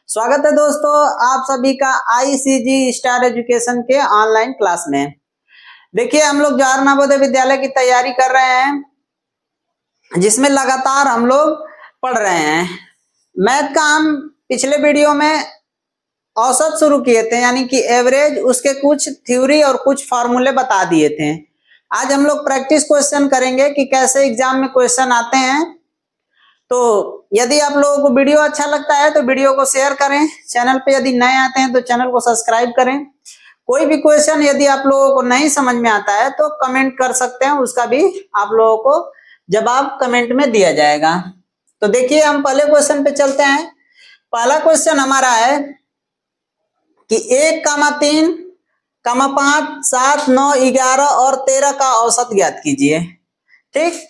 स्वागत है दोस्तों आप सभी का आईसीजी स्टार एजुकेशन के ऑनलाइन क्लास में। देखिए हम लोग जवाहर नवोदय विद्यालय की तैयारी कर रहे हैं जिसमें लगातार हम लोग पढ़ रहे हैं। मैथ का हम पिछले वीडियो में औसत शुरू किए थे यानी कि एवरेज, उसके कुछ थ्योरी और कुछ फार्मूले बता दिए थे। आज हम लोग प्रैक्टिस क्वेश्चन करेंगे कि कैसे एग्जाम में क्वेश्चन आते हैं। तो यदि आप लोगों को वीडियो अच्छा लगता है तो वीडियो को शेयर करें, चैनल पे यदि नए आते हैं तो चैनल को सब्सक्राइब करें। कोई भी क्वेश्चन यदि आप लोगों को नहीं समझ में आता है तो कमेंट कर सकते हैं, उसका भी आप लोगों को जवाब कमेंट में दिया जाएगा। तो देखिए हम पहले क्वेश्चन पे चलते हैं। पहला क्वेश्चन हमारा है कि 1, 3, 5, 7, 9, 11 और 13 का औसत ज्ञात कीजिए। ठीक,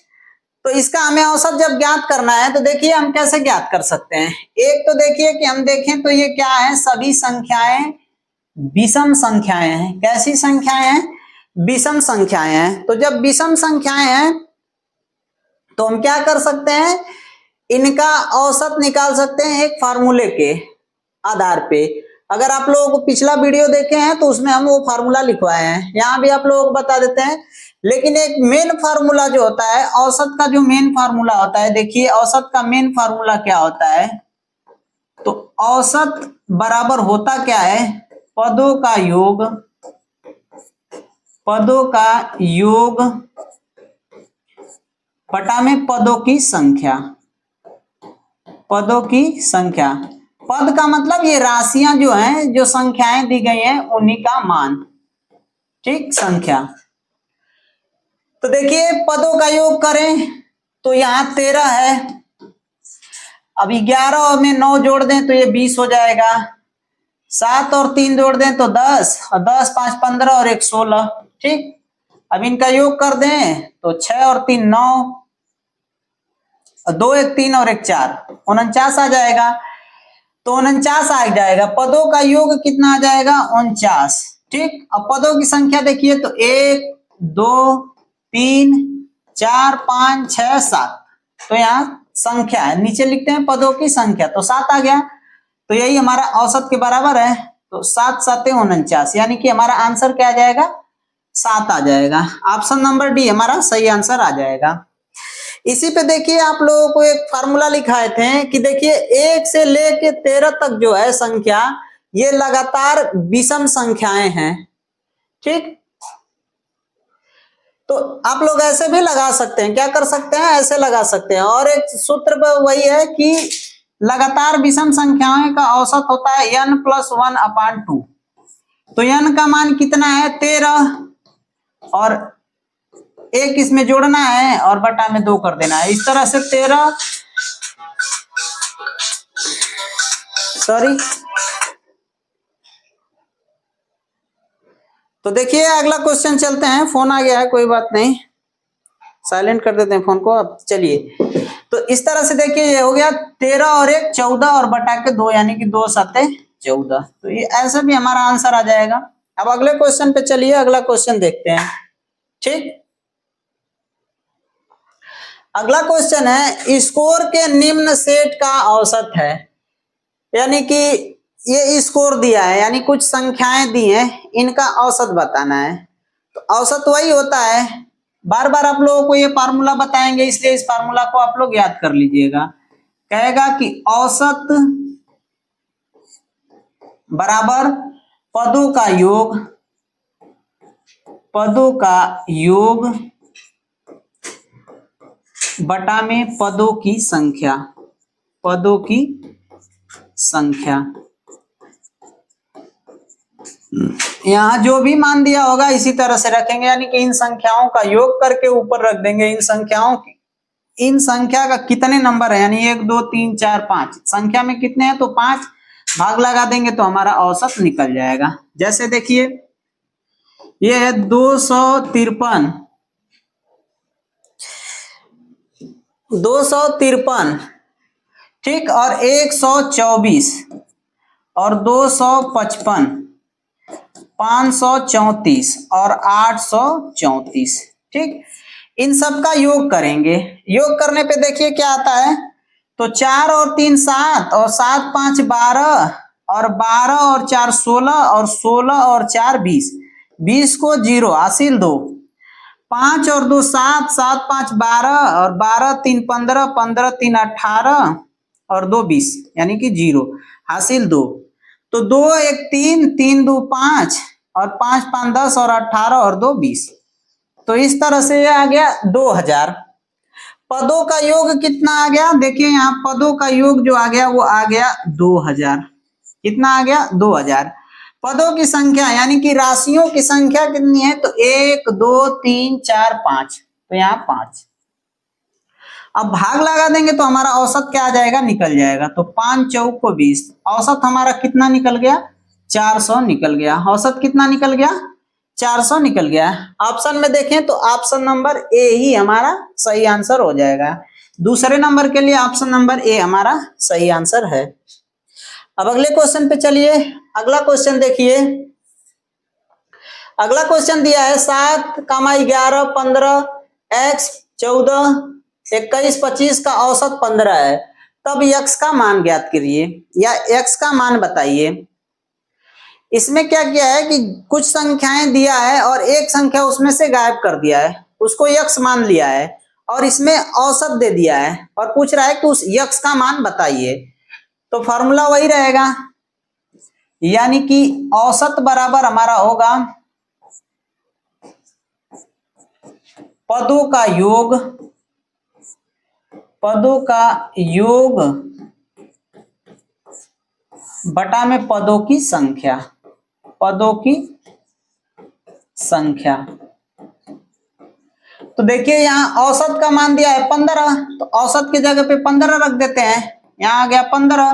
तो इसका हमें औसत जब ज्ञात करना है तो देखिए हम कैसे ज्ञात कर सकते हैं। एक तो देखिए कि हम देखें तो ये क्या है, सभी संख्याएं विषम संख्याएं हैं। कैसी संख्याएं हैं? विषम संख्याएं हैं। तो जब विषम संख्याएं हैं तो हम क्या कर सकते हैं, इनका औसत निकाल सकते हैं एक फार्मूले के आधार पे। अगर आप लोगों को पिछला वीडियो देखे हैं तो उसमें हम वो फार्मूला लिखवाए हैं, यहाँ भी आप लोगों को बता देते हैं। लेकिन एक मेन फार्मूला जो होता है, औसत का जो मेन फार्मूला होता है, देखिए औसत का मेन फार्मूला क्या होता है। तो औसत बराबर होता क्या है, पदों का योग, पदों का योग बटा में पदों की संख्या। पदों की संख्या, पद का मतलब ये राशियां जो हैं, जो संख्याएं दी गई हैं उन्हीं का मान। ठीक, संख्या। तो देखिए पदों का योग करें तो यहाँ 13 है। अब 11 में 9 जोड़ दें तो ये 20 हो जाएगा। 7 और 3 जोड़ दें तो 10, और 10, 5, 15 और 1, 16। ठीक, अब इनका योग कर दें तो 6 और 3, 9, और 2, 1, 3 और 1, 4, 49 आ जाएगा। तो 49 आ जाएगा। पदों का योग कितना आ जाएगा, 49। ठीक, अब पदों की संख्या देखिए तो 1, 2, 3, 4, 5, 6, 7। तो यहाँ संख्या है, नीचे लिखते हैं पदों की संख्या, तो 7 आ गया। तो यही हमारा औसत के बराबर है। तो 7, 7, 49, यानी कि हमारा आंसर क्या आ जाएगा, 7 आ जाएगा। ऑप्शन नंबर डी हमारा सही आंसर आ जाएगा। इसी पे देखिए आप लोगों को एक फार्मूला लिखाए थे कि देखिए 1 से लेके 13 तक जो है संख्या, ये लगातार विषम संख्याएं हैं। ठीक, तो आप लोग ऐसे भी लगा सकते हैं, क्या कर सकते हैं, ऐसे लगा सकते हैं। और एक सूत्र वही है कि लगातार विषम संख्याओं का औसत होता है n+1/2। तो n का मान कितना है, 13, और 1 इसमें जोड़ना है और बटा में 2 कर देना है। इस तरह से 13, सॉरी, तो देखिए अगला क्वेश्चन चलते हैं। फोन आ गया है, कोई बात नहीं, साइलेंट कर देते हैं फोन को। अब चलिए, तो इस तरह से देखिए ये हो गया 13 और 1, 14 और बटा के 2, यानी कि 2 7 14। तो ये ऐसा भी हमारा आंसर आ जाएगा। अब अगले क्वेश्चन पे चलिए, अगला क्वेश्चन देखते हैं। ठीक, अगला क्वेश्चन है स्कोर के निम्न सेट का औसत है। यानी कि ये स्कोर दिया है, यानी कुछ संख्याएं दी हैं, इनका औसत बताना है। तो औसत वही होता है, बार बार आप लोगों को ये फार्मूला बताएंगे, इसलिए इस फार्मूला को आप लोग याद कर लीजिएगा। कहेगा कि औसत बराबर पदों का योग, पदों का योग बटा में पदों की संख्या, पदों की संख्या। यहाँ जो भी मान दिया होगा इसी तरह से रखेंगे, यानी कि इन संख्याओं का योग करके ऊपर रख देंगे। इन संख्याओं की, इन संख्या का कितने नंबर है, यानी 1, 2, 3, 4, 5 संख्या में कितने हैं, तो 5 भाग लगा देंगे तो हमारा औसत निकल जाएगा। जैसे देखिए ये है 253, 253, ठीक, और 124 और 255, 534 और 834। ठीक, इन सब का योग करेंगे। योग करने पे देखिए क्या आता है, तो 4 और 3 7 और 7 5 12 और 12 और 4 16 और 16 और 4 20, 20 को 0 हासिल 2, 5 और 2 7, 7 5 12 और 12 3 15, 15 3 18 और 2 20 यानी कि 0 हासिल 2। तो 2 1 3, 3 2 5 और 5 5 10 और 18 और 2 20। तो इस तरह से ये आ गया 2000। पदों का योग कितना आ गया, देखिए यहाँ पदों का योग जो आ गया वो आ गया 2000। कितना आ गया 2000। पदों की संख्या यानी कि राशियों की संख्या कितनी है, तो 1 2 3 4 5, तो यहाँ 5। अब भाग लगा देंगे तो हमारा औसत क्या आ जाएगा, निकल जाएगा। तो 5 चौक को 20, औसत हमारा कितना निकल गया, 400 निकल गया। औसत कितना निकल गया, 400 निकल गया। ऑप्शन में देखें तो ऑप्शन नंबर ए ही हमारा सही आंसर हो जाएगा। दूसरे नंबर के लिए ऑप्शन नंबर ए हमारा सही आंसर है। अब अगले क्वेश्चन पे चलिए। अगला क्वेश्चन देखिए। अगला क्वेश्चन दिया है 7, 11, 15, x 14, 21, 25 का औसत 15 है, तब x का मान ज्ञात करिए या x का मान बताइए। इसमें क्या किया है कि कुछ संख्याएं दिया है और एक संख्या उसमें से गायब कर दिया है, उसको x मान लिया है और इसमें औसत दे दिया है और पूछ रहा है कि उस x का मान बताइए। तो फॉर्मूला वही रहेगा, यानी कि औसत बराबर हमारा होगा पदों का योग, पदों का योग बटा में पदों की संख्या, पदों की संख्या। तो देखिए यहाँ औसत का मान दिया है 15, तो औसत की जगह पे 15 रख देते हैं, यहाँ आ गया 15।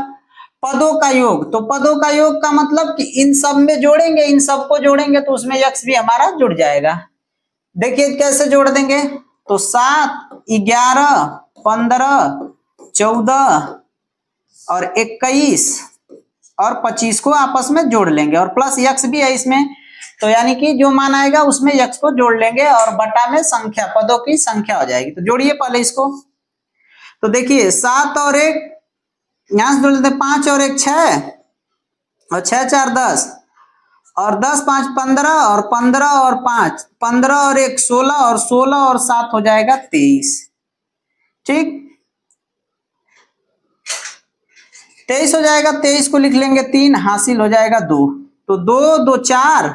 पदों का योग, तो पदों का योग का मतलब कि इन सब में जोड़ेंगे, इन सबको जोड़ेंगे तो उसमें x भी हमारा जुड़ जाएगा। देखिए कैसे जोड़ देंगे, तो 7 11 15 14 और 21 और 25 को आपस में जोड़ लेंगे और प्लस x भी है इसमें, तो यानी कि जो मान आएगा उसमें x को जोड़ लेंगे और बटा में संख्या, पदों की संख्या हो जाएगी। तो जोड़िए पहले इसको। तो देखिए 7 और 1 यहां से जोड़ लेते, 5 और 1 6 और 6 4 10 और 10 5 15 और 15 और 5 15 और 1 16 और 16 और 7 हो जाएगा 23। ठीक, 23 हो जाएगा, 23 को लिख लेंगे 3, हासिल हो जाएगा 2। तो 2 2 4,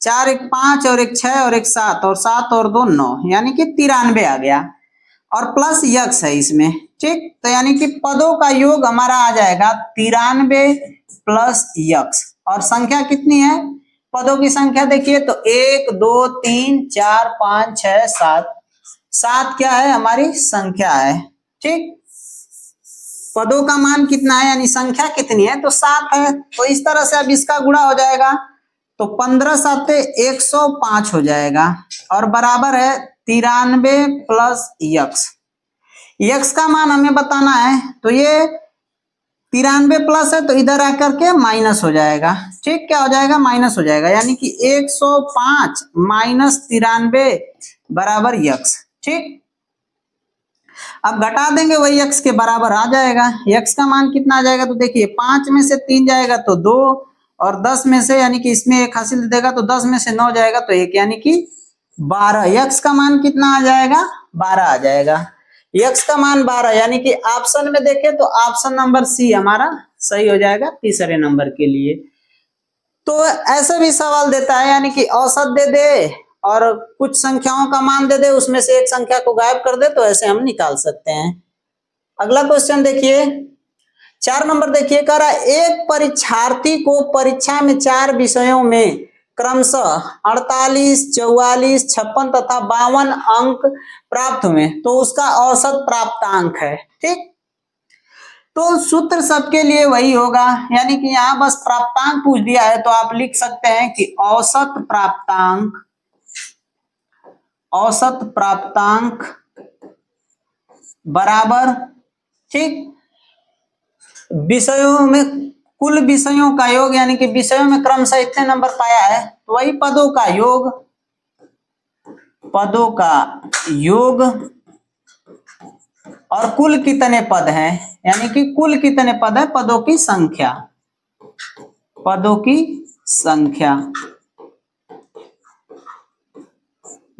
4 1 5 और 1 6 और 1 7 और 7 और 2 9, यानी कि 93 आ गया और प्लस यक्स है इसमें। ठीक, तो यानी कि पदों का योग हमारा आ जाएगा 93 प्लस यक्स। और संख्या कितनी है, पदों की संख्या देखिए तो 1 2 3 4 5 6 7, 7 क्या है हमारी संख्या है। ठीक, पदों का मान कितना है यानी संख्या कितनी है, तो 7 है। तो इस तरह से अब इसका गुणा हो जाएगा, तो 15 7 105 हो जाएगा और बराबर है 93 प्लस यक्स। यक्स का मान हमें बताना है, तो ये 93 प्लस है तो इधर आकर के माइनस हो जाएगा। ठीक, क्या हो जाएगा, माइनस हो जाएगा, यानी कि 105 माइनस 93 बराबर यक्स। ठीक, अब घटा देंगे वही x के बराबर आ जाएगा। x का मान कितना आ जाएगा, तो देखिए 5 में से 3 जाएगा तो 2 और 10 में से यानी कि इसमें 1 हासिल दे देगा तो 10 में से 9 जाएगा तो 1, यानी कि 12। x का मान कितना आ जाएगा, 12 आ जाएगा। x का मान 12, यानी कि ऑप्शन में देखें तो ऑप्शन नंबर सी हमारा सही हो जाएगा तीसरे नंबर के लिए। तो ऐसा भी सवाल देता है, यानी कि औसत दे दे और कुछ संख्याओं का मान दे दे, उसमें से एक संख्या को गायब कर दे, तो ऐसे हम निकाल सकते हैं। अगला क्वेश्चन देखिए, 4 नंबर देखिए, कह रहा है एक परीक्षार्थी को परीक्षा में 4 विषयों में क्रमशः 48 44 56 तथा 52 अंक प्राप्त हुए, तो उसका औसत प्राप्तांक है। ठीक, तो सूत्र सबके लिए वही होगा, यानी कि यहां बस प्राप्तांक पूछ दिया है तो आप लिख सकते हैं कि औसत प्राप्तांक, औसत प्राप्तांक बराबर, ठीक, विषयों में कुल विषयों का योग, यानी कि विषयों में क्रमशः इतने नंबर पाया है तो वही पदों का योग, पदों का योग और कुल कितने पद हैं, यानी कि कुल कितने पद है, पदों की संख्या, पदों की संख्या,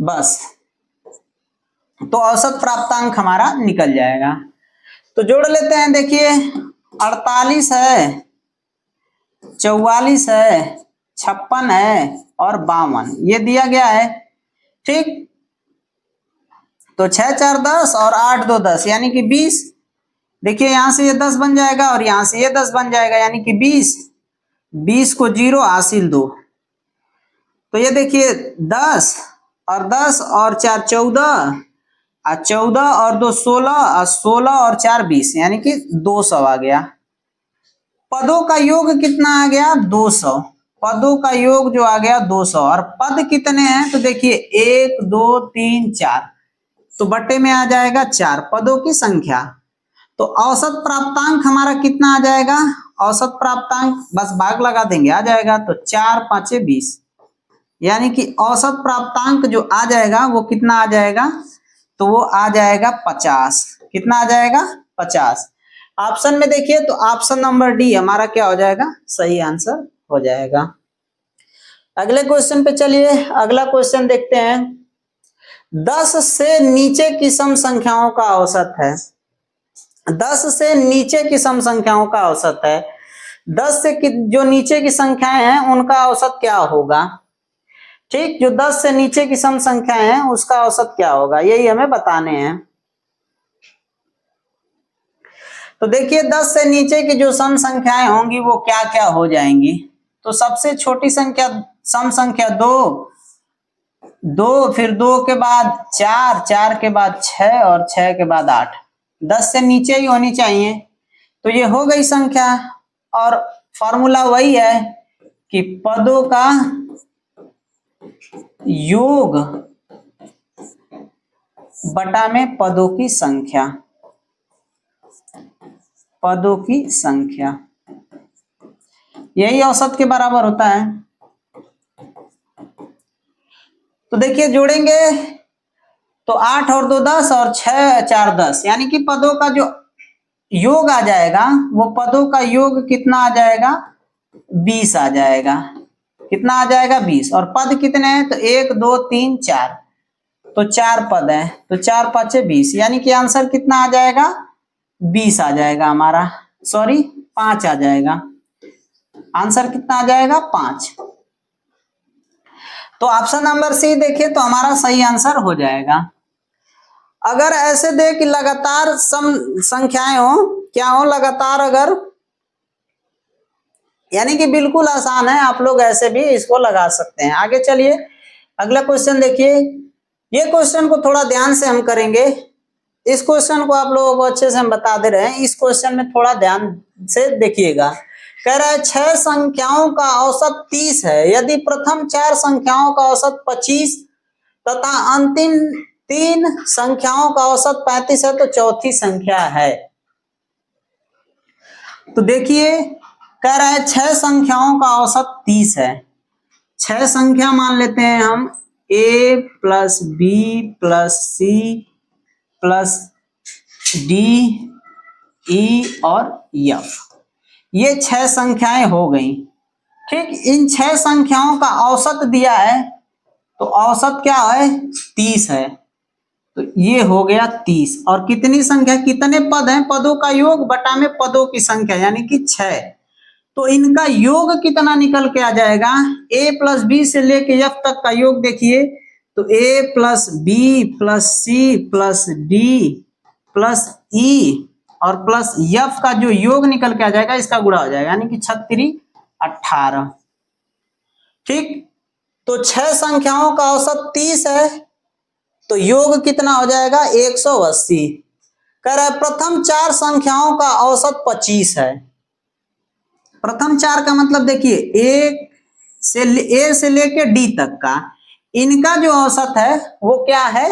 बस। तो औसत प्राप्तांक हमारा निकल जाएगा। तो जोड़ लेते हैं, देखिए 48 है, 44 है, 56 है और 52 ये दिया गया है। ठीक, तो 6 4 10 और 8 2 10 यानी कि 20। देखिए यहां से ये 10 बन जाएगा और यहां से ये 10 बन जाएगा यानी कि 20। 20 को 0 हासिल 2, तो ये देखिए 10 और 10 और 4 14 और 14 और 2 16 और 16 और 4 20 यानी कि 200 आ गया। पदों का योग कितना आ गया, 200। पदों का योग जो आ गया 200। और पद कितने हैं, तो देखिए 1 2 3 4, तो बट्टे में आ जाएगा 4 पदों की संख्या। तो औसत प्राप्तांक हमारा कितना आ जाएगा, औसत प्राप्तांक बस भाग लगा देंगे आ जाएगा, तो 4 5 20 यानी कि औसत प्राप्तांक जो आ जाएगा वो कितना आ जाएगा, तो वो आ जाएगा 50। कितना आ जाएगा, 50। ऑप्शन में देखिए तो ऑप्शन नंबर डी हमारा क्या हो जाएगा, सही आंसर हो जाएगा। अगले क्वेश्चन पे चलिए, अगला क्वेश्चन देखते हैं। 10 से नीचे की सम संख्याओं का औसत है, 10 से नीचे की सम संख्याओं का औसत है। 10 से जो नीचे की संख्याएं हैं उनका औसत क्या होगा। ठीक, जो 10 से नीचे की सम संख्याएं हैं उसका औसत क्या होगा, यही हमें बताने हैं। तो देखिए 10 से नीचे की जो सम संख्याएं होंगी वो क्या क्या हो जाएंगी। तो सबसे छोटी संख्या सम संख्या 2, 2 फिर 2 के बाद 4, 4 के बाद 6 और 6 के बाद 8, 10 से नीचे ही होनी चाहिए। तो ये हो गई संख्या, और फॉर्मूला वही है कि पदों का योग बटा में पदों की संख्या, पदों की संख्या यही औसत के बराबर होता है। तो देखिए जोड़ेंगे तो 8 और 2 10 और 6 4 10 यानी कि पदों का जो योग आ जाएगा वो पदों का योग कितना आ जाएगा, 20 आ जाएगा। कितना आ जाएगा, 20। और पद कितने हैं, तो 1 2 3 4, तो 4 पद है, तो 4 5 20 यानी कि आंसर कितना आ जाएगा, 20 आ जाएगा हमारा, सॉरी 5 आ जाएगा। आंसर कितना आ जाएगा, 5। तो ऑप्शन नंबर सी देखिए तो हमारा सही आंसर हो जाएगा। अगर ऐसे दे कि लगातार सम संख्याएं हो, क्या हो लगातार, अगर यानी कि बिल्कुल आसान है, आप लोग ऐसे भी इसको लगा सकते हैं। आगे चलिए अगला क्वेश्चन देखिए। ये क्वेश्चन को थोड़ा ध्यान से हम करेंगे, इस क्वेश्चन को आप लोगों को अच्छे से हम बता दे रहे हैं, इस क्वेश्चन में थोड़ा ध्यान से देखिएगा। कह रहा है 6 संख्याओं का औसत 30 है, यदि प्रथम 4 संख्याओं का औसत 25 तथा अंतिम 3 संख्याओं का औसत 35 है तो चौथी संख्या है। तो देखिए कह रहा है 6 संख्याओं का औसत 30 है। 6 संख्या मान लेते हैं हम, a plus B plus C plus D E और एफ, ये 6 संख्याएं हो गई। ठीक, इन 6 संख्याओं का औसत दिया है, तो औसत क्या है, 30 है, तो ये हो गया 30। और कितनी संख्या, कितने पद हैं, पदों का योग बटा में पदों की संख्या यानी कि 6, तो इनका योग कितना निकल के आ जाएगा, a प्लस बी से लेके f तक का योग देखिए, तो a plus B plus C plus D plus E और प्लस f का जो योग निकल के आ जाएगा इसका गुणा हो जाएगा यानी कि 36 18। ठीक, तो 6 संख्याओं का औसत 30 है, तो योग कितना हो जाएगा, 180। कह रहा है प्रथम 4 संख्याओं का औसत 25 है। प्रथम 4 का मतलब देखिए ए से लेके डी तक का, इनका जो औसत है वो क्या है,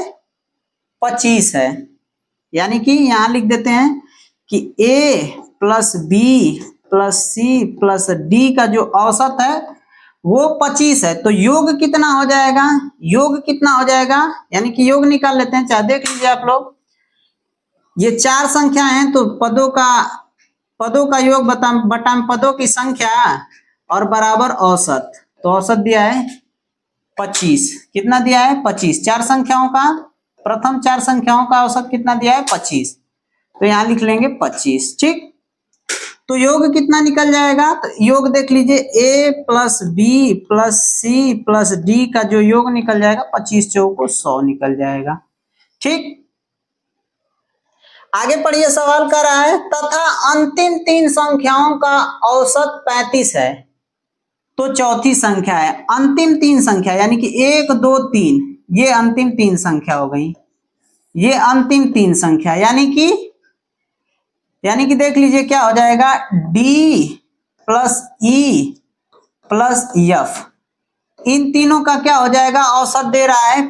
25 है। यानी कि यहां लिख देते हैं कि A plus B plus C plus D का जो औसत है वो 25 है, तो योग कितना हो जाएगा, योग कितना हो जाएगा, यानी कि योग निकाल लेते हैं, चाहे देख लीजिए आप लोग। ये चार संख्या हैं तो पदों का योग बटा पदों की संख्या और बराबर औसत। तो औसत दिया है 25। कितना दिया है? 25। चार संख्याओं का, प्रथम चार संख्याओं का औसत कितना दिया है? 25। तो यहां लिख लेंगे 25। ठीक, तो योग कितना निकल जाएगा? तो योग देख लीजिए, a plus B plus C plus D का जो योग निकल जाएगा 25 चौको 100 निकल जाएगा। ठीक, आगे पढ़िए, सवाल कर रहा है तथा अंतिम तीन संख्याओं का औसत 35 है। तो चौथी संख्या है, अंतिम तीन संख्या यानी कि 1 2 3, ये अंतिम तीन संख्या हो गई। ये अंतिम तीन संख्या यानी कि देख लीजिए क्या हो जाएगा, d plus E plus F, इन तीनों का क्या हो जाएगा? औसत दे रहा है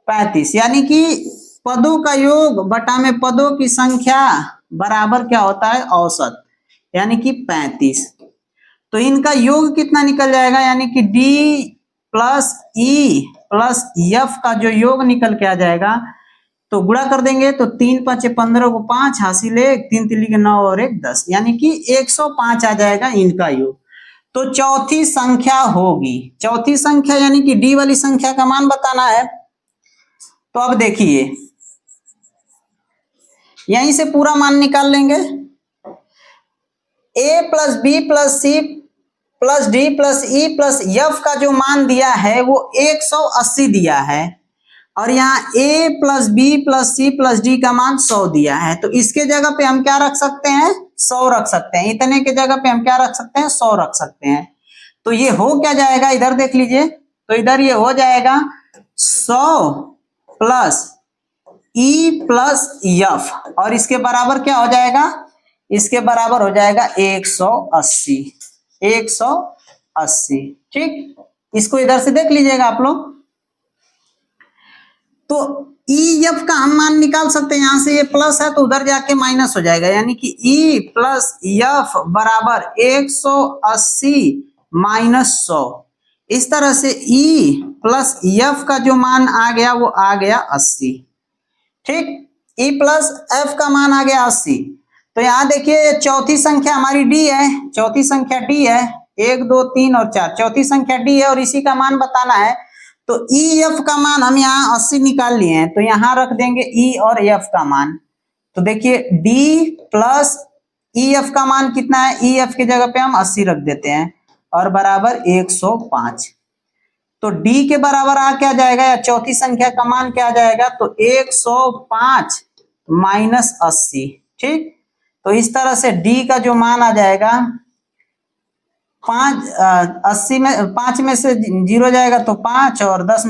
35। यानी कि पदों का योग बटा में पदों की संख्या बराबर क्या होता है? औसत, यानी कि 35। तो इनका योग कितना निकल जाएगा? यानी कि d plus E plus F का जो योग निकल के आ जाएगा, तो गुणा कर देंगे तो 3 5 15 को 5 हासिल 1, 3 3 9 और 1 10, यानी कि 105 आ जाएगा इनका योग। तो चौथी संख्या होगी, चौथी संख्या यानी कि डी वाली संख्या का मान बताना है। तो अब देखिए, यहीं से पूरा मान निकाल लेंगे। a plus B plus C plus D plus E plus F का जो मान दिया है वो 180 दिया है, और यहाँ a plus B plus C plus D का मान 100 दिया है। तो इसके जगह पे हम क्या रख सकते हैं? 100 रख सकते हैं। इतने के जगह पे हम क्या रख सकते हैं? 100 रख सकते हैं। तो ये हो क्या जाएगा? इधर देख लीजिए, तो इधर ये हो जाएगा 100 प्लस ई प्लस एफ, और इसके बराबर क्या हो जाएगा? इसके बराबर हो जाएगा 180। 180। ठीक, इसको इधर से देख लीजिएगा आप लोग। तो ई एफ का हम मान निकाल सकते हैं, यहां से ये प्लस है तो उधर जाके माइनस हो जाएगा, यानी कि ई प्लस एफ बराबर 180 माइनस 100। इस तरह से ई प्लस एफ का जो मान आ गया वो आ गया 80। ठीक, ई प्लस एफ का मान आ गया 80। तो यहां देखिए चौथी संख्या हमारी डी है, चौथी संख्या डी है, 1 2 3 और 4, चौथी संख्या डी है और इसी का मान बताना है। तो ई एफ का मान हम यहाँ 80 निकाल लिए हैं, तो यहां रख देंगे ई और एफ का मान। तो देखिए डी प्लस ई एफ का मान कितना है? ई एफ की जगह पे हम 80 रख देते हैं और बराबर 105। तो d के बराबर आ क्या जाएगा, या चौथी संख्या का मान क्या आ जाएगा? तो 105 माइनस 80। ठीक, तो इस तरह से d का जो मान आ जाएगा 80 में 5 में से 0 जाएगा तो 5, और 10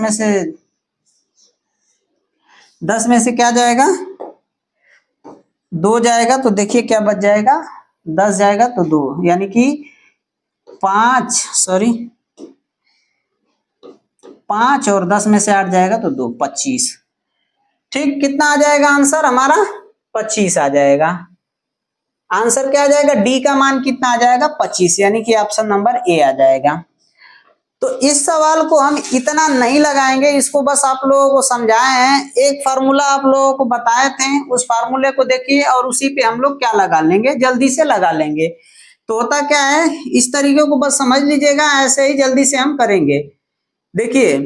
में से क्या जाएगा? 2 जाएगा। तो देखिए क्या बच जाएगा, 10 जाएगा तो 2, यानी कि 5 और 10 में से 8 जाएगा तो 2, 25। ठीक, कितना आ जाएगा आंसर हमारा? 25 आ जाएगा। आंसर क्या आ जाएगा? डी का मान कितना आ जाएगा? 25, यानी कि ऑप्शन नंबर ए आ जाएगा। तो इस सवाल को हम इतना नहीं लगाएंगे, इसको बस आप लोगों को समझाए हैं। एक फार्मूला आप लोगों को बताए थे, उस फार्मूले को देखिए और उसी पे हम लोग क्या लगा लेंगे, जल्दी से लगा लेंगे। तो होता क्या है, इस तरीके को बस समझ लीजिएगा, ऐसे ही जल्दी से हम करेंगे। देखिए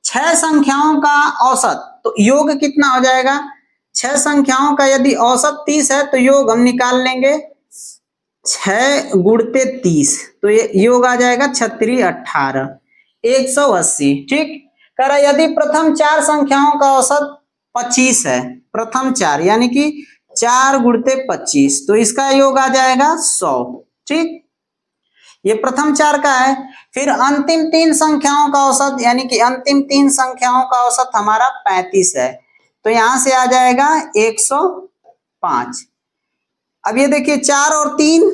6 संख्याओं का औसत, तो योग कितना हो जाएगा? 6 संख्याओं का यदि औसत 30 है तो योग हम निकाल लेंगे 6 गुणते 30, तो ये योग आ जाएगा 36 18 180। ठीक, कह रहा यदि प्रथम 4 संख्याओं का औसत 25 है, प्रथम 4 यानी कि 4 गुणते 25, तो इसका योग आ जाएगा 100। ठीक, ये प्रथम 4 का है। फिर अंतिम 3 संख्याओं का औसत, यानी कि अंतिम 3 संख्याओं का औसत हमारा 35 है, तो यहां से आ जाएगा 105। अब ये देखिए 4 और 3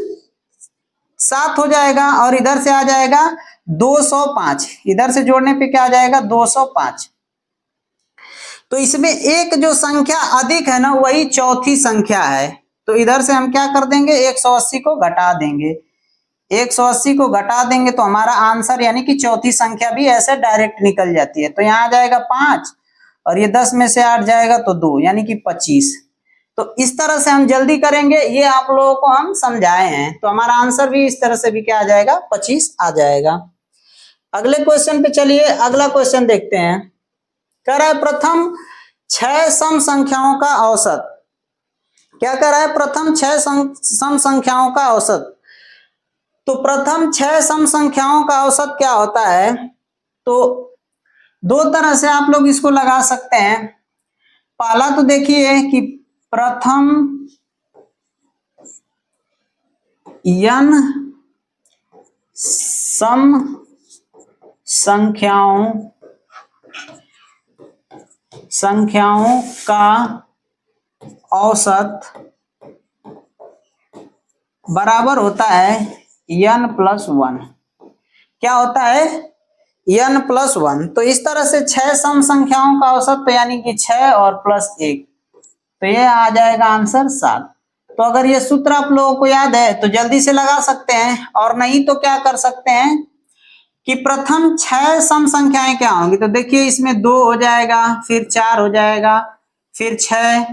7 हो जाएगा, और इधर से आ जाएगा 205, इधर से जोड़ने पे क्या आ जाएगा? 205। तो इसमें एक जो संख्या अधिक है ना, वही चौथी संख्या है। तो इधर से हम क्या कर देंगे? 180 को घटा देंगे। 180 को घटा देंगे तो हमारा आंसर यानी कि चौथी संख्या भी ऐसे डायरेक्ट निकल जाती है। तो यहाँ आ जाएगा 5 और ये 10 में से 8 जाएगा तो 2 यानी कि 25। तो इस तरह से हम जल्दी करेंगे, ये आप लोगों को हम समझाए हैं, तो हमारा आंसर भी इस तरह से भी क्या आ जाएगा, 25 आ जाएगा। अगले क्वेश्चन पे चलिए, अगला क्वेश्चन देखते हैं। कह रहा है प्रथम 6 सम संख्याओं का औसत। क्या कह रहा है, प्रथम 6 सम संख्याओं का औसत। तो प्रथम 6 सम संख्याओं का औसत क्या होता है, तो दो तरह से आप लोग इसको लगा सकते हैं। पहला तो देखिए कि प्रथम n सम संख्याओं का औसत बराबर होता है n+1। क्या होता है, n+1। तो इस तरह से 6 सम संख्याओं का औसत तो यानी कि 6 और +1, तो ये आ जाएगा आंसर 7। तो अगर ये सूत्र आप लोगों को याद है तो जल्दी से लगा सकते हैं, और नहीं तो क्या कर सकते हैं कि प्रथम 6 सम संख्याएं क्या होंगी। तो देखिए इसमें 2 हो जाएगा, फिर 4 हो जाएगा, फिर 6,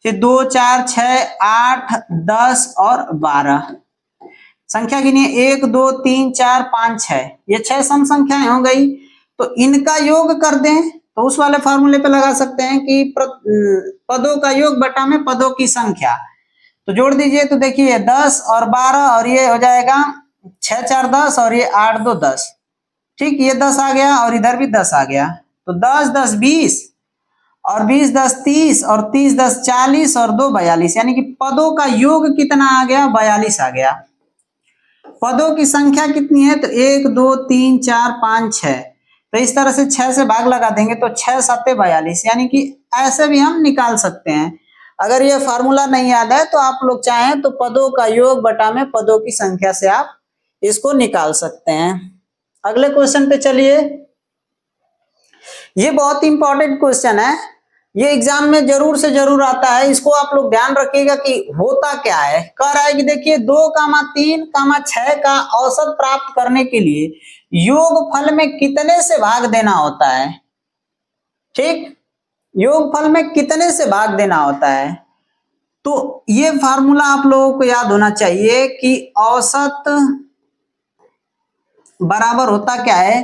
फिर 2 4 6 8 10 और 12। संख्या गिनिए, 1 2 3 4 5 6, ये 6 सम संख्याएं हो गई। तो इनका योग कर दें तो उस वाले फॉर्मूले पे लगा सकते हैं कि पदों का योग बटा में पदों की संख्या। तो जोड़ दीजिए, तो देखिए 10 और 12 और ये हो जाएगा 6 4 10 और ये 8 2 10। ठीक, ये 10 आ गया और इधर भी 10 आ गया। तो 10 10 20 और 20 10 30 और 30 10 40 और 2 42, यानी कि पदों का योग कितना आ गया, 42 आ गया। पदों की संख्या कितनी है, तो 1 2 3 4 5 6। तो इस तरह से 6 से भाग लगा देंगे तो 6 7 42, यानी कि ऐसे भी हम निकाल सकते हैं। अगर ये फार्मूला नहीं याद है तो आप लोग चाहें तो पदों का योग बटा में पदों की संख्या से आप इसको निकाल सकते हैं। अगले क्वेश्चन पे चलिए, ये बहुत इंपॉर्टेंट क्वेश्चन है, ये एग्जाम में जरूर से जरूर आता है, इसको आप लोग ध्यान रखिएगा कि होता क्या है। कह रहा है कि देखिए 2, 3, 6 का औसत प्राप्त करने के लिए योगफल में कितने से भाग देना होता है। ठीक, योगफल में कितने से भाग देना होता है। तो ये फार्मूला आप लोगों को याद होना चाहिए कि औसत बराबर होता क्या है,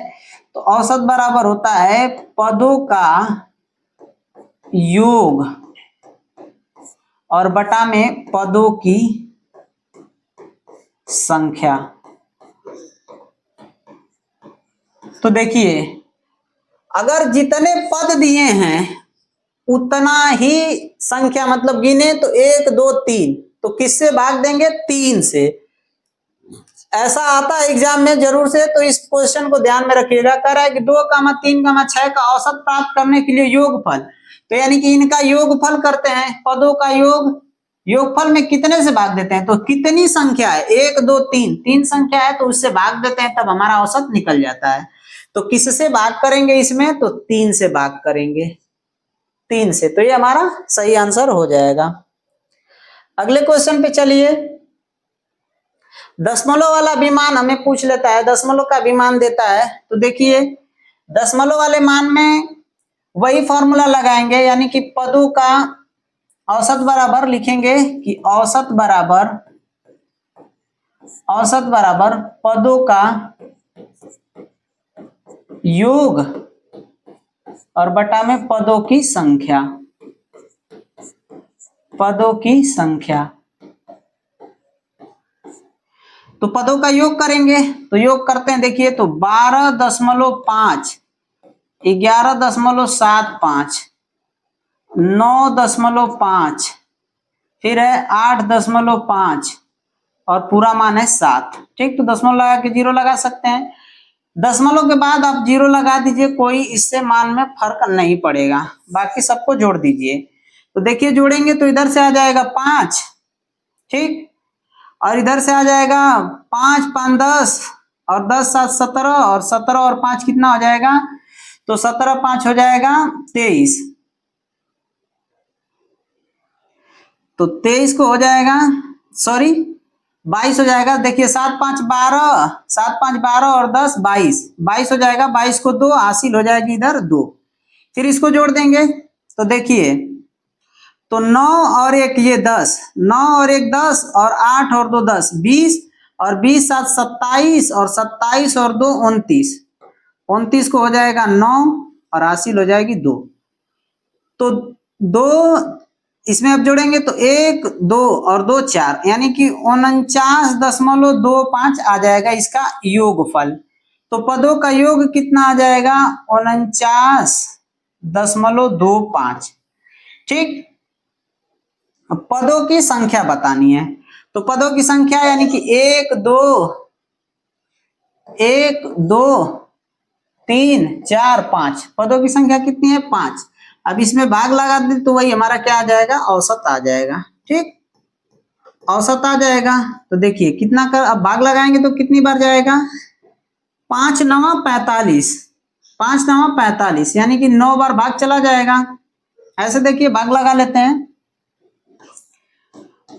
तो औसत बराबर होता है पदों का योग और बटा में पदों की संख्या। तो देखिए अगर जितने पद दिए हैं उतना ही संख्या, मतलब गिने तो 1 2 3, तो किससे भाग देंगे, 3 से। ऐसा आता है एग्जाम में जरूर से, तो इस क्वेश्चन को ध्यान में रखिएगा। कह रहा है कि 2, 3, 6 का औसत प्राप्त करने के लिए योगफल, तो यानी कि इनका योगफल करते हैं, पदों का योग, योगफल में कितने से भाग देते हैं, तो कितनी संख्या है, 1 2 3, 3 संख्या है तो उससे भाग देते हैं, तब हमारा औसत निकल जाता है। तो किससे भाग करेंगे इसमें, तो 3 से भाग करेंगे, 3 से। तो ये हमारा सही आंसर हो जाएगा। अगले क्वेश्चन पे चलिए, दशमलव वाला विमान हमें पूछ लेता है, दशमलव का विमान देता है। तो देखिए दशमलव वाले मान में वही फॉर्मूला लगाएंगे, यानी कि पदों का औसत बराबर लिखेंगे कि औसत बराबर पदों का योग और बटा में पदों की संख्या, पदों की संख्या। तो पदों का योग करेंगे, तो योग करते हैं, देखिए तो 12.5, 11.75, 9.5, फिर है 8.5 और पूरा मान है 7। ठीक, तो दशमलव लगा के 0 लगा सकते हैं। दशमलव के बाद आप 0 लगा दीजिए, कोई इससे मान में फर्क नहीं पड़ेगा, बाकी सबको जोड़ दीजिए। तो देखिए जोड़ेंगे तो इधर से आ जाएगा 5, ठीक, और इधर से आ जाएगा 5 5 10 और 10 7 17 और 17 और 5 कितना हो जाएगा, तो 17 5 हो जाएगा 23। तो 23 को हो जाएगा, सॉरी 22 हो जाएगा। देखिए 7 5 12, 7 5 12 और 10 22, 22 हो जाएगा। 22 को 2 हासिल हो जाएगी इधर 2, फिर इसको जोड़ देंगे तो देखिए, तो 9 और 1 ये 10, 9 और 1 10 और 8 और 2 10, 20 और 20 7 27 और 27 और 2 29, 29 को हो जाएगा 9 और हासिल हो जाएगी 2। तो 2 इसमें अब जोड़ेंगे तो 1 2 और 2 4, यानी कि 49.25 आ जाएगा इसका योगफल। तो पदों का योग कितना आ जाएगा? 49.25। ठीक, पदों की संख्या बतानी है, तो पदों की संख्या यानी कि 1 2 3 4 5, पदों की संख्या कितनी है? 5। अब इसमें भाग लगा दे तो वही हमारा क्या आ जाएगा? औसत आ जाएगा। ठीक, औसत आ जाएगा। तो देखिए कितना कर, अब भाग लगाएंगे तो कितनी बार जाएगा? 5 9 45, 5 9 45, यानी कि 9 बार भाग चला जाएगा। ऐसे देखिए भाग लगा लेते हैं।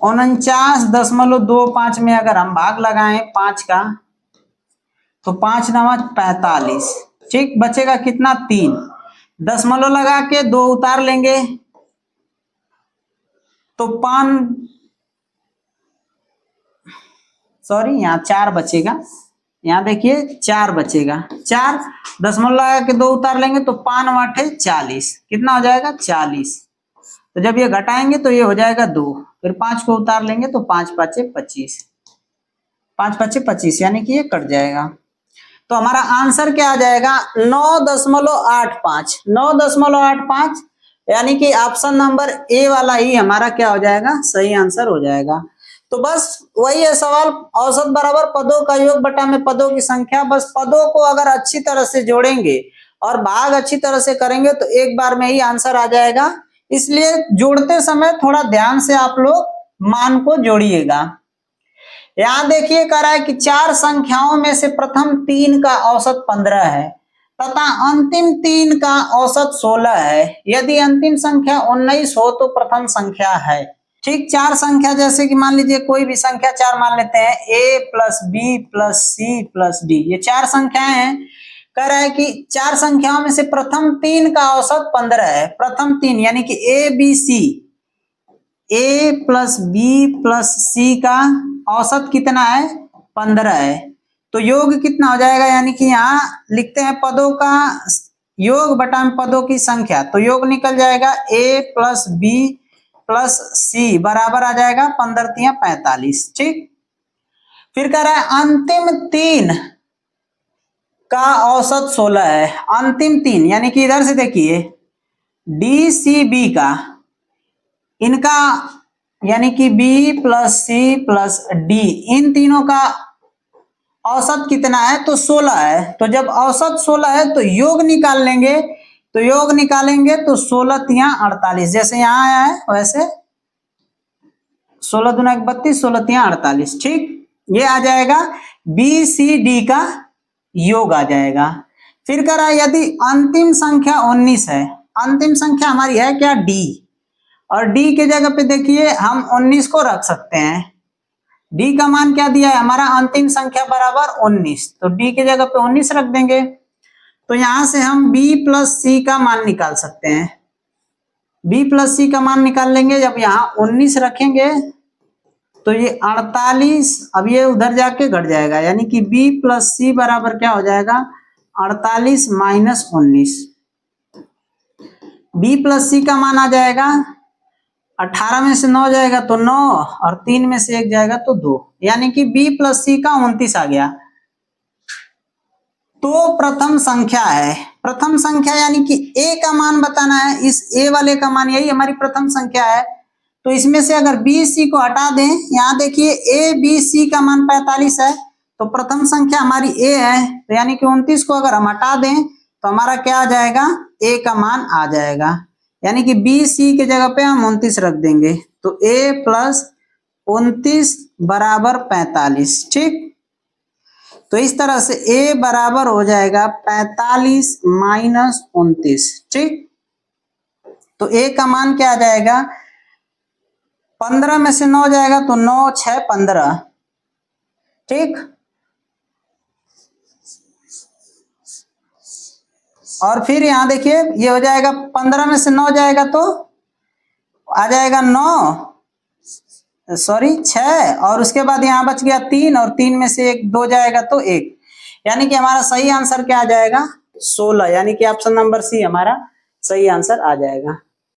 49.25 में अगर हम भाग लगाएं 5 का, तो 5 9 45, ठीक, बचेगा कितना? 3। दशमलव लगा के 2 उतार लेंगे तो यहाँ 4 बचेगा। यहाँ देखिए 4 बचेगा, 4 दशमलव लगा के 2 उतार लेंगे तो 5 8 40, कितना हो जाएगा? 40। तो जब ये घटाएंगे तो ये हो जाएगा 2, फिर 5 को उतार लेंगे तो 5 5 25, 5 5 25, यानी कि ये कट जाएगा। तो हमारा आंसर क्या आ जाएगा? 9.85, 9.85, यानी कि ऑप्शन नंबर ए वाला ही हमारा क्या हो जाएगा? सही आंसर हो जाएगा। तो बस वही है सवाल, औसत बराबर पदों का योग बटा में पदों की संख्या। बस पदों को अगर अच्छी तरह से जोड़ेंगे और भाग अच्छी तरह से करेंगे तो एक बार में ही आंसर आ जाएगा। इसलिए जोड़ते समय थोड़ा ध्यान से आप लोग मान को जोड़िएगा। यहां देखिए कह रहा है कि 4 संख्याओं में से प्रथम 3 का औसत 15 है तथा अंतिम 3 का औसत 16 है। यदि अंतिम संख्या 19 हो तो प्रथम संख्या है। ठीक, 4 संख्या जैसे कि मान लीजिए कोई भी संख्या 4 मान लेते हैं, a plus B plus C plus D, ये 4 संख्याएं हैं। कह रहा है कि 4 संख्याओं में से प्रथम 3 का औसत 15 है। प्रथम 3 यानी कि A B C, A plus B plus C का औसत कितना है? 15 है। तो योग कितना हो जाएगा? यानी कि यहाँ लिखते हैं पदों का योग बटा में पदों की संख्या, तो योग निकल जाएगा a प्लस बी प्लस सी बराबर आ जाएगा 15 3 45। ठीक, फिर कह रहा है अंतिम 3 का औसत 16 है। अंतिम 3 यानी कि इधर से देखिए डी सी बी का, इनका यानी कि b plus C plus D, इन तीनों का औसत कितना है? तो 16 है। तो जब औसत 16 है तो योग निकाल लेंगे, तो योग निकालेंगे तो 16 3 48, जैसे यहाँ आया है वैसे 16 दूना 32, 16 3 48। ठीक, ये आ जाएगा बी सी डी का योग आ जाएगा। फिर कह रहा है यदि अंतिम संख्या 19 है, अंतिम संख्या हमारी है क्या? डी, और डी के जगह पे देखिए हम 19 को रख सकते हैं। डी का मान क्या दिया है हमारा? अंतिम संख्या बराबर 19, तो डी के जगह पे 19 रख देंगे। तो यहां से हम b प्लस सी का मान निकाल सकते हैं। b प्लस सी का मान निकाल लेंगे, जब यहाँ 19 रखेंगे तो ये 48, अब ये उधर जाके घट जाएगा, यानी कि b प्लस सी बराबर क्या हो जाएगा? 48 माइनस 19। b प्लस सी का मान आ जाएगा 18 में से 9 जाएगा तो 9, और 3 में से 1 जाएगा तो 2, यानी कि b प्लस सी का 29 आ गया। तो प्रथम संख्या है, प्रथम संख्या यानी कि a का मान बताना है, इस a वाले का मान, यही हमारी प्रथम संख्या है। तो इसमें से अगर b c को हटा दें, यहाँ देखिए a b c का मान 45 है, तो प्रथम संख्या हमारी a है, तो यानी कि 29 को अगर हम हटा दें तो हमारा क्या आ जाएगा? a का मान आ जाएगा, यानी कि b c के जगह पे हम 29 रख देंगे, तो a प्लस 29 बराबर 45। ठीक, तो इस तरह से a बराबर हो जाएगा 45 माइनस 29। ठीक, तो a का मान क्या आ जाएगा? 15 में से 9 जाएगा तो 9 6 15। ठीक, और फिर यहाँ देखिए ये हो जाएगा 15 में से 9 जाएगा तो आ जाएगा 9, सॉरी 6, और उसके बाद यहाँ बच गया 3, और 3 में से 1 2 जाएगा तो 1, यानी कि हमारा सही आंसर क्या आ जाएगा 16, यानी कि ऑप्शन नंबर सी हमारा सही आंसर आ जाएगा।